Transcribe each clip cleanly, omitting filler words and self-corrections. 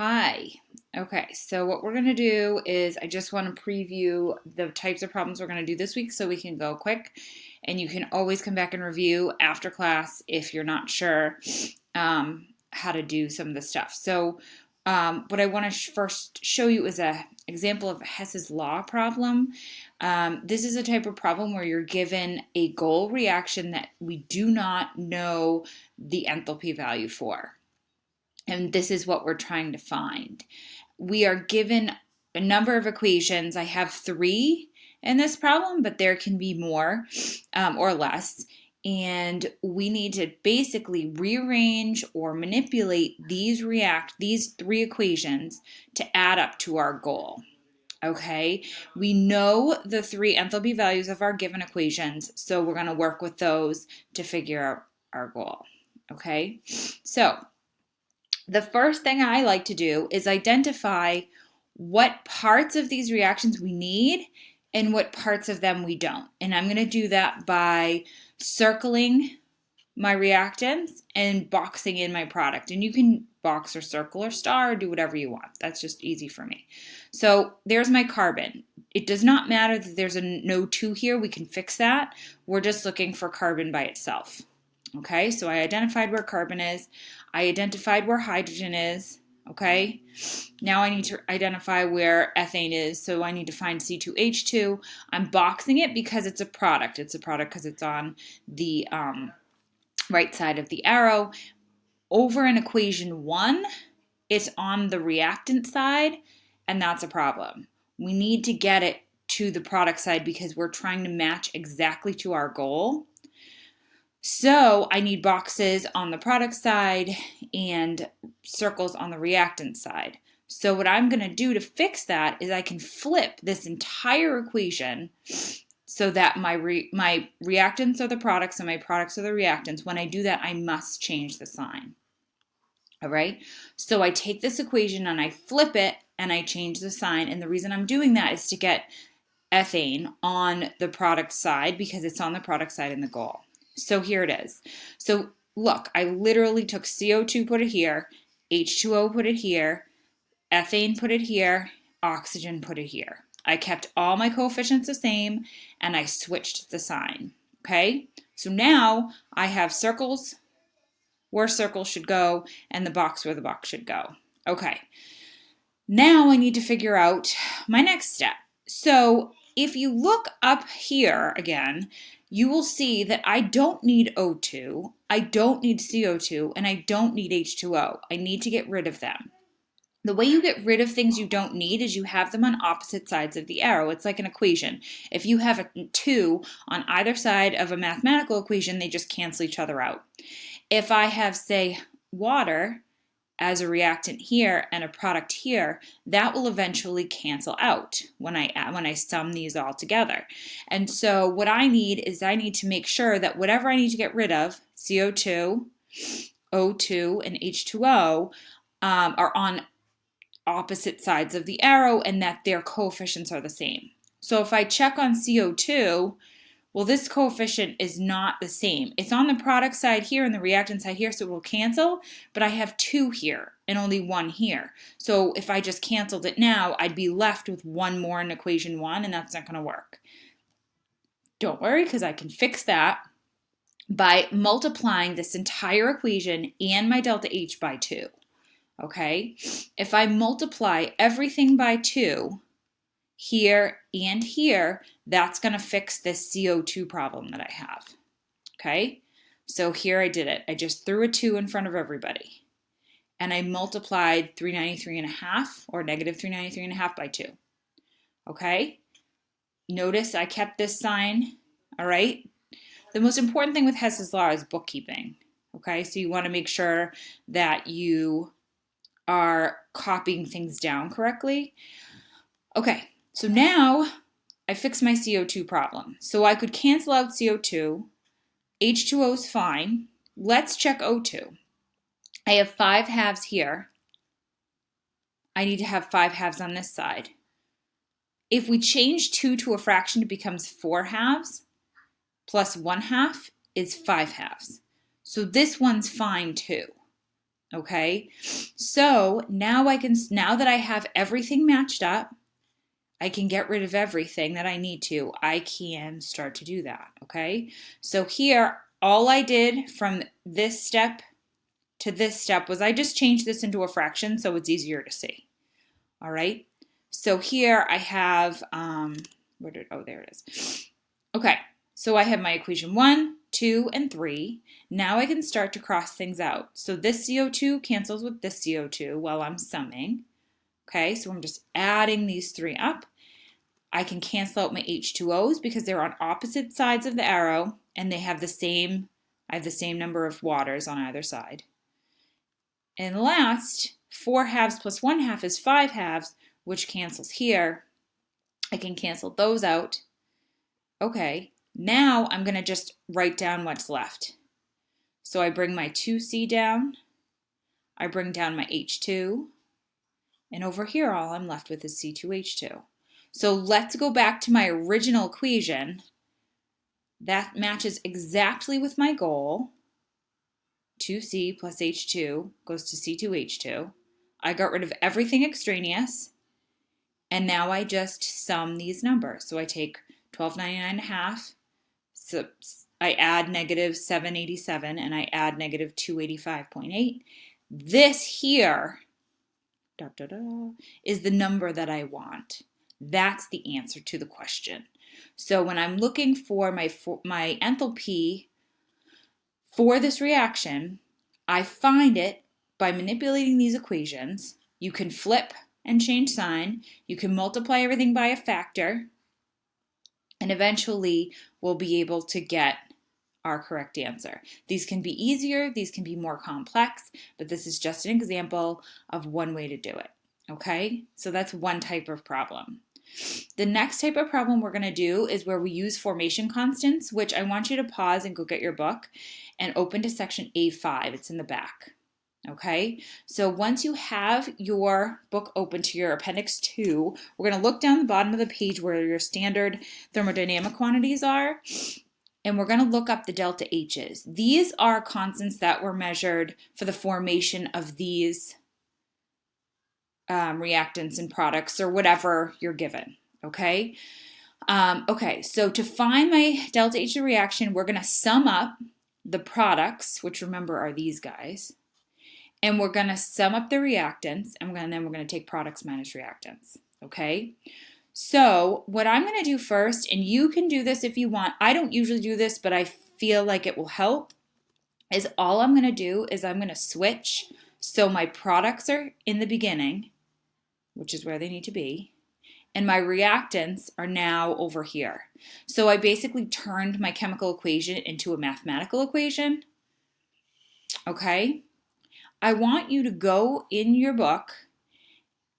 Hi. Okay, so what we're going to do is I just want to preview the types of problems we're going to do this week so we can go quick. And you can always come back and review after class if you're not sure how to do some of the stuff. So what I want to first show you is an example of Hess's law problem. This is a type of problem where you're given a goal reaction that we do not know the enthalpy value for. And this is what we're trying to find. We are given a number of equations. I have 3 in this problem, but there can be more or less. And we need to basically rearrange or manipulate these 3 equations to add up to our goal. Okay, we know the 3 enthalpy values of our given equations, so we're going to work with those to figure out our goal. Okay, so the first thing I like to do is identify what parts of these reactions we need and what parts of them we don't. And I'm going to do that by circling my reactants and boxing in my product. And you can box or circle or star or do whatever you want. That's just easy for me. So there's my carbon. It does not matter that there's a no 2 here. We can fix that. We're just looking for carbon by itself. Okay, so I identified where carbon is. I identified where hydrogen is. Okay, now I need to identify where ethane is. So I need to find C2H2. I'm boxing it because it's a product. It's a product because it's on the right side of the arrow. Over in equation 1, it's on the reactant side, and that's a problem. We need to get it to the product side because we're trying to match exactly to our goal. So I need boxes on the product side and circles on the reactant side. So what I'm going to do to fix that is I can flip this entire equation so that my reactants are the products and my products are the reactants. When I do that, I must change the sign. All right, so I take this equation and I flip it and I change the sign. And the reason I'm doing that is to get ethane on the product side because it's on the product side in the goal. So here it is. So look, I literally took CO2, put it here, H2O, put it here, ethane, put it here, oxygen, put it here. I kept all my coefficients the same and I switched the sign. Okay, so now I have circles where circles should go and the box where the box should go. Okay, now I need to figure out my next step. So if you look up here again, you will see that I don't need O2, I don't need CO2, and I don't need H2O. I need to get rid of them. The way you get rid of things you don't need is you have them on opposite sides of the arrow. It's like an equation. If you have a 2 on either side of a mathematical equation, they just cancel each other out. If I have, say, water as a reactant here and a product here, that will eventually cancel out when I sum these all together. And so what I need is I need to make sure that whatever I need to get rid of, CO2, O2, and H2O, are on opposite sides of the arrow and that their coefficients are the same. So if I check on CO2, well, this coefficient is not the same. It's on the product side here and the reactant side here, so it will cancel, but I have 2 here and only 1 here. So if I just canceled it now, I'd be left with 1 more in equation 1, and that's not going to work. Don't worry, because I can fix that by multiplying this entire equation and my delta H by 2. Okay? If I multiply everything by 2, here and here, that's going to fix this CO2 problem that I have. Okay, so here I did it. I just threw a 2 in front of everybody. And I multiplied 393.5 or negative 393.5 by 2. Okay, notice I kept this sign. All right, the most important thing with Hess's law is bookkeeping. Okay, so you want to make sure that you are copying things down correctly. Okay, so now I fixed my CO2 problem. So I could cancel out CO2. H2O is fine. Let's check O2. I have 5 halves here. I need to have 5 halves on this side. If we change 2 to a fraction, it becomes 4 halves. Plus 1 half is 5 halves. So this one's fine too. Okay, so now now that I have everything matched up, I can get rid of everything that I need to. I can start to do that, okay? So here, all I did from this step to this step was I just changed this into a fraction so it's easier to see, all right? So here I have, there it is. Okay, so I have my equation 1, 2, and 3. Now I can start to cross things out. So this CO2 cancels with this CO2 while I'm summing. Okay, so I'm just adding these 3 up. I can cancel out my H2Os because they're on opposite sides of the arrow and they have I have the same number of waters on either side. And last, 4 halves plus 1 half is 5 halves, which cancels here. I can cancel those out. Okay, now I'm going to just write down what's left. So I bring my 2C down, I bring down my H2, and over here all I'm left with is C2H2. So let's go back to my original equation. That matches exactly with my goal. 2C plus H2 goes to C2H2. I got rid of everything extraneous, and now I just sum these numbers. So I take 1299.5, so I add negative 787, and I add negative 285.8. This here is the number that I want. That's the answer to the question. So when I'm looking for my enthalpy for this reaction, I find it by manipulating these equations. You can flip and change sign. You can multiply everything by a factor. And eventually we'll be able to get our correct answer. These can be easier, these can be more complex, but this is just an example of one way to do it. Okay, so that's one type of problem. The next type of problem we're going to do is where we use formation constants, which I want you to pause and go get your book and open to section A5. It's in the back. Okay, so once you have your book open to your appendix 2, we're going to look down the bottom of the page where your standard thermodynamic quantities are, and we're going to look up the delta H's. These are constants that were measured for the formation of these reactants and products or whatever you're given, okay? Okay, so to find my delta H reaction, we're going to sum up the products, which remember are these guys, and we're going to sum up the reactants, and then we're going to take products minus reactants, okay? So what I'm going to do first, and you can do this if you want, I don't usually do this, but I feel like it will help, is all I'm going to do is I'm going to switch so my products are in the beginning, which is where they need to be, and my reactants are now over here. So I basically turned my chemical equation into a mathematical equation. Okay? I want you to go in your book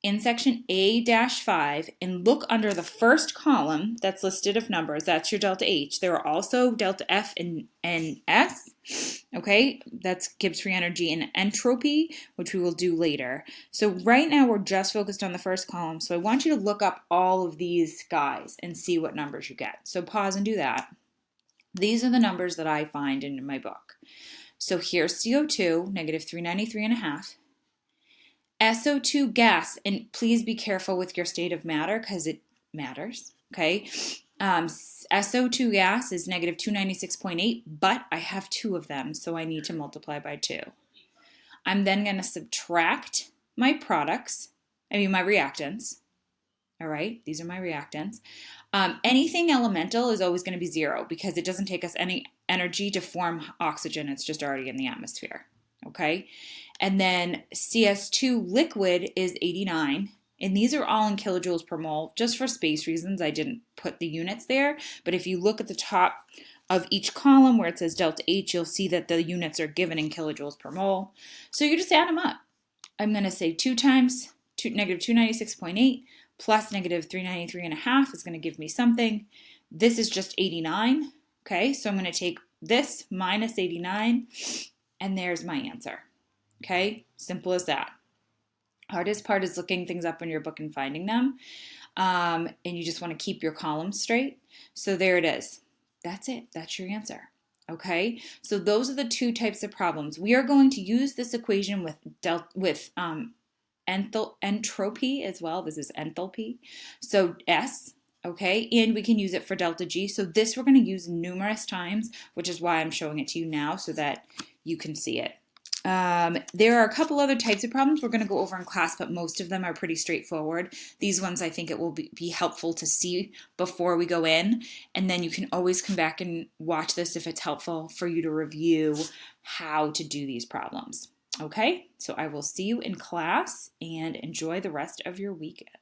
in section A-5 and look under the first column that's listed of numbers. That's your delta H. There are also delta F and S. Okay, that's Gibbs free energy and entropy, which we will do later. So right now we're just focused on the first column. So I want you to look up all of these guys and see what numbers you get. So pause and do that. These are the numbers that I find in my book. So here's CO2, negative 393.5. SO2 gas, and please be careful with your state of matter because it matters, okay? SO2 gas is negative 296.8, but I have 2 of them, so I need to multiply by 2. I'm then going to subtract my my reactants. All right, these are my reactants. Anything elemental is always going to be 0 because it doesn't take us any energy to form oxygen. It's just already in the atmosphere, okay? And then CS2 liquid is 89. And these are all in kilojoules per mole. Just for space reasons, I didn't put the units there. But if you look at the top of each column where it says delta H, you'll see that the units are given in kilojoules per mole. So you just add them up. I'm going to say 2 times negative 296.8 plus negative 393.5 is going to give me something. This is just 89. Okay, so I'm going to take this minus 89, and there's my answer. Okay, simple as that. Hardest part is looking things up in your book and finding them. And you just want to keep your columns straight. So there it is. That's it. That's your answer. Okay, so those are the two types of problems. We are going to use this equation with entropy as well. This is enthalpy. So S, okay, and we can use it for delta G. So this we're going to use numerous times, which is why I'm showing it to you now so that you can see it. There are a couple other types of problems we're going to go over in class, but most of them are pretty straightforward. These ones I think it will be helpful to see before we go in, and then you can always come back and watch this if it's helpful for you to review how to do these problems. Okay, so I will see you in class and enjoy the rest of your weekend.